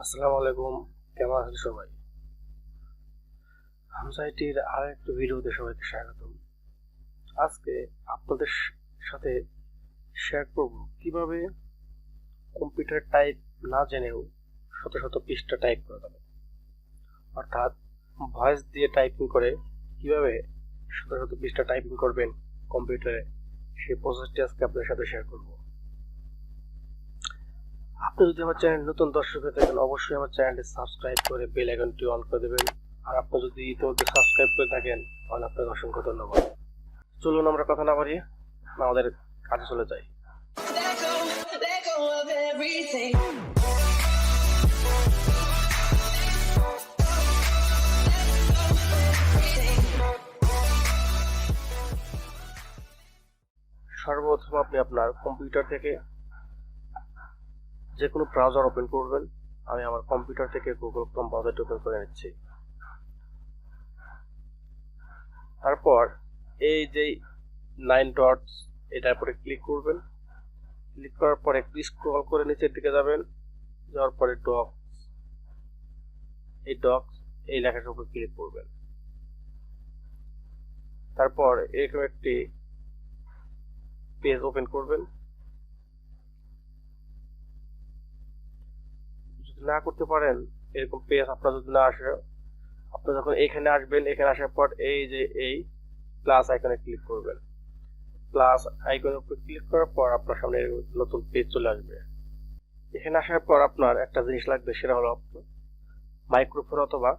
আসসালামু আলাইকুম, কেমন আছেন সবাই? হামজাইটির আর একটা ভিডিওতে সবাইকে স্বাগতম। আজকে আপনাদের সাথে শেয়ার করব কিভাবে কম্পিউটার টাইপ না জেনেও শত শত পৃষ্ঠা টাইপ করা যাবে, অর্থাৎ ভয়েস দিয়ে টাইপিং করে কিভাবে শত শত পৃষ্ঠা টাইপিং করবেন কম্পিউটারে, সেই প্রসেসটি আজকে আপনাদের সাথে শেয়ার করব। আপনি যদি আমার চ্যানেল নতুন দর্শক হয়ে থাকেন, অবশ্যই আমার চ্যানেলটি সাবস্ক্রাইব করে বেল আইকনটি অন করে দেবেন। আর আপনি যদি ইতিমধ্যে সাবস্ক্রাইব করে থাকেন তাহলে আপনাকে অসংখ্য ধন্যবাদ। চলুন আমরা কথা না বাড়িয়ে আমাদের কাজে চলে যাই। সর্বপ্রথম আপনি আপনার কম্পিউটার থেকে যে কোনো ব্রাউজার ওপেন করবেন। আমি আমার কম্পিউটার থেকে গুগল ক্রোম ব্রাউজারটি ওপেন করে নিচ্ছি। তারপর এই যে 9 ডটস এটার উপরে ক্লিক করবেন। ক্লিক করার পর একটু স্ক্রল করে নিচের দিকে যাবেন, যাওয়ার পরে ডক্স এই লেখাটার উপর ক্লিক করবেন। তারপর এরকম একটি পেজ ওপেন করবেন। যদি না করতে পারেন, এরকম পেজ আপনার যদি না আসে, আপনি যখন এখানে আসবেন, এখানে আসার পর এই যে এই প্লাস আইকনে ক্লিক করবেন। প্লাস আইকনের উপর ক্লিক করার পর আপনার সামনে নতুন পেজ চলে আসবে। এখানে আসার পর আপনার একটা জিনিস লাগবে, সেটা হলো মাইক্রোফোন অথবা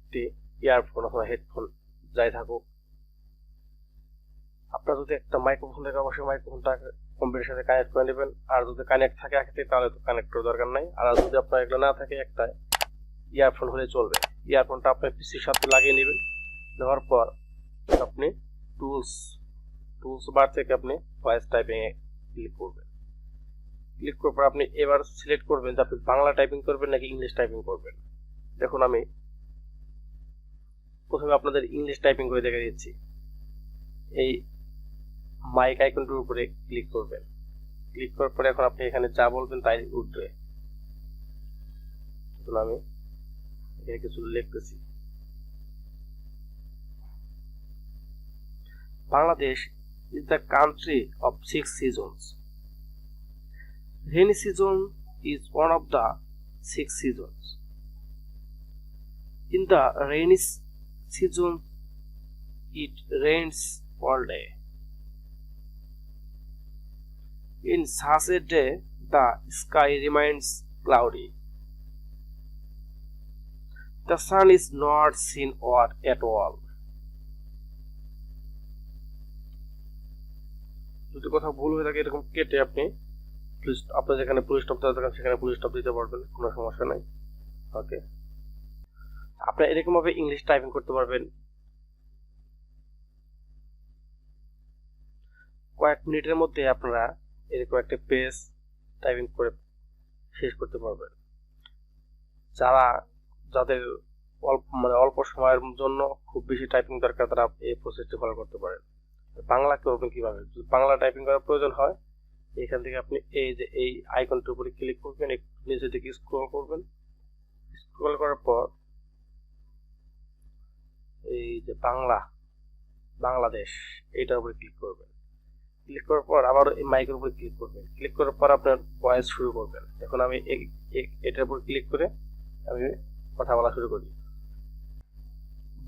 একটি ইয়ারফোন অথবা হেডফোন যাই থাকুক। আপনার যদি একটা মাইক্রোফোন থাকে, অবশ্যই মাইক্রোফোনটা কম্পিউটারের সাথে কানেক্ট করে নেবেন। আর যদি কানেক্ট থাকে আগে থেকে, তাহলে তো কানেক্ট করার দরকার নাই। আর যদি আপনার এগুলো না থাকে, একটা ইয়ারফোন হলে চলবে। ইয়ারফোনটা আপনার পিসির সাথে লাগিয়ে নেবেন। নেওয়ার পর আপনি টুলস বার থেকে আপনি ভয়েস টাইপিং এ ক্লিক করবেন। ক্লিক করার পর আপনি এবার সিলেক্ট করবেন যে আপনি বাংলা টাইপিং করবেন নাকি ইংলিশ টাইপিং করবেন। দেখুন, আমি প্রথমে আপনাদের ইংলিশ টাইপিং করে দেখে দিচ্ছি। এই মাইক আইকনটির উপরে ক্লিক করবেন। ক্লিক করার পরে এখন আপনি এখানে যা বলবেন তাই উঠবে। আমি এখানে কিছু লিখতেছি। Bangladesh is the country of 6 seasons. Rainy season is one of the 6 seasons. In the rainy season, it rains all day. In such a day, the sky remains cloudy. The sun is not seen at all. যদি কোথাও ভুল হয়ে থাকে, এরকম কেটে আপনি আপনার যেখানে ফুল স্টপ দেওয়া থাকে সেখানে ফুল স্টপ দিতে পারবেন, কোনো সমস্যা নাই। ওকে, আপনি এরকম ভাবে ইংলিশ টাইপিং করতে পারবেন। কয়েক মিনিটের মধ্যে আপনারা এরকম একটা পেজ টাইপিং করে শেষ করতে পারবেন। যাদের অল্প সময়ের জন্য খুব বেশি টাইপিং দরকার, তারা এই প্রসেসটি ফলো করতে পারেন। বাংলা করবেন কিভাবে? যদি বাংলা টাইপিং করার প্রয়োজন হয়, এখান থেকে আপনি এই যে এই আইকনটির উপরে ক্লিক করবেন, একটু নিচে দিকে স্ক্রল করবেন। স্ক্রল করার পর এই যে বাংলাদেশ এইটার উপরে ক্লিক করবেন। ক্লিক করার পর আবার এই মাইকের উপরে ক্লিক করবেন। ক্লিক করার পর আপনার ভয়েস শুরু করবেন। এখন আমি এটার উপর ক্লিক করে আমি কথা বলা শুরু করি।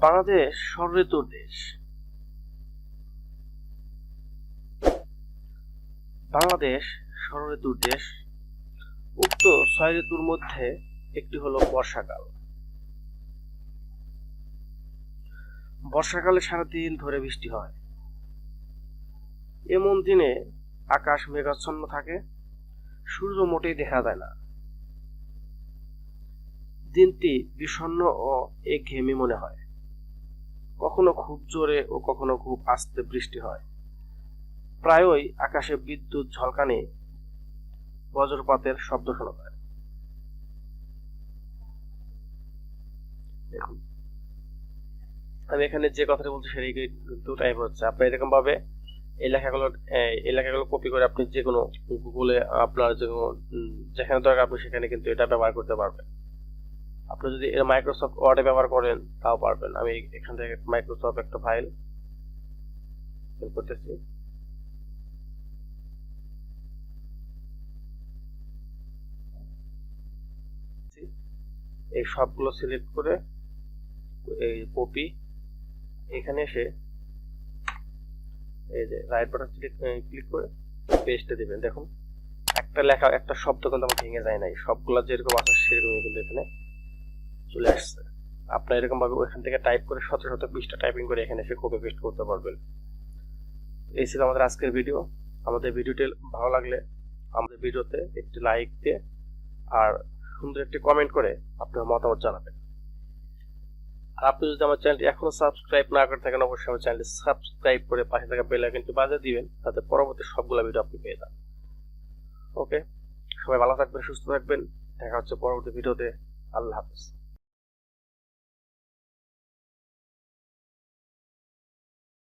বাংলাদেশ ষড়ঋতুর দেশ। বাংলাদেশ ষড়ঋতুর দেশ। উক্ত 6 ঋতুর মধ্যে একটি হলো বর্ষাকাল। বর্ষাকালে সারাদিন ধরে বৃষ্টি হয়। এমন দিনে আকাশ মেঘাচ্ছন্ন থাকে, সূর্য মোটেই দেখা যায় না। দিনটি বিষণ্ণ ও একঘেয়েমি মনে হয়। কখনো খুব জোরে ও কখনো খুব আস্তে বৃষ্টি হয়। প্রায়ই আকাশে বিদ্যুৎ ঝলকানি, বজ্রপাতের শব্দ শোনা যায়। দেখুন, আমি এখানে যে কথাটা বলছি সেটাই কিন্তু টাইপ হচ্ছে। আপনি এরকম ভাবে এই লেখাগুলো কপি করে আপনি যে কোনো গুগলে আপনার যেখানে দরকার আপনি সেখানে কিন্তু এটা ব্যবহার করতে পারবেন। আপনি যদি এর মাইক্রোসফট ওয়ার্ডে ব্যবহার করেন তাও পারবেন। আমি এখান থেকে মাইক্রোসফট একটা ফাইল বের করতেছি। এই সবগুলো সিলেক্ট করে এই কপি, এখানে এসে এই যে রাইট বাটন ক্লিক করে পেস্টে দিবেন। দেখুন একটা লেখা, একটা শব্দ কিন্তু আমার ভেঙে যায় নাই, সবগুলো যেরকম আছে সেরকমই কিন্তু এখানে চলে আসছে। আপনার এরকম ভাবে ওইখান থেকে টাইপ করে শত শত পৃষ্ঠা টাইপিং করে এখানে এসে কপি পেস্ট করতে পারবেন। এই ছিল আমাদের আজকের ভিডিও। আমাদের ভিডিওটি ভালো লাগলে আমাদের ভিডিওতে একটি লাইক দিয়ে আর সুন্দর একটি কমেন্ট করে আপনার মতামত জানাবেন। আর আপনি যদি আমার চ্যানেলটি এখনো সাবস্ক্রাইব না করে থাকেন, অবশ্যই আমার চ্যানেলটি সাবস্ক্রাইব করে পাশে থাকা বেল আইকনটি বাজিয়ে দিবেন, যাতে পরবর্তী সবগুলো ভিডিও আপনি পেয়ে যান। ওকে, সবাই ভালো থাকবেন, সুস্থ থাকবেন, দেখা হচ্ছে পরবর্তী ভিডিওতে। আল্লাহ হাফেজ।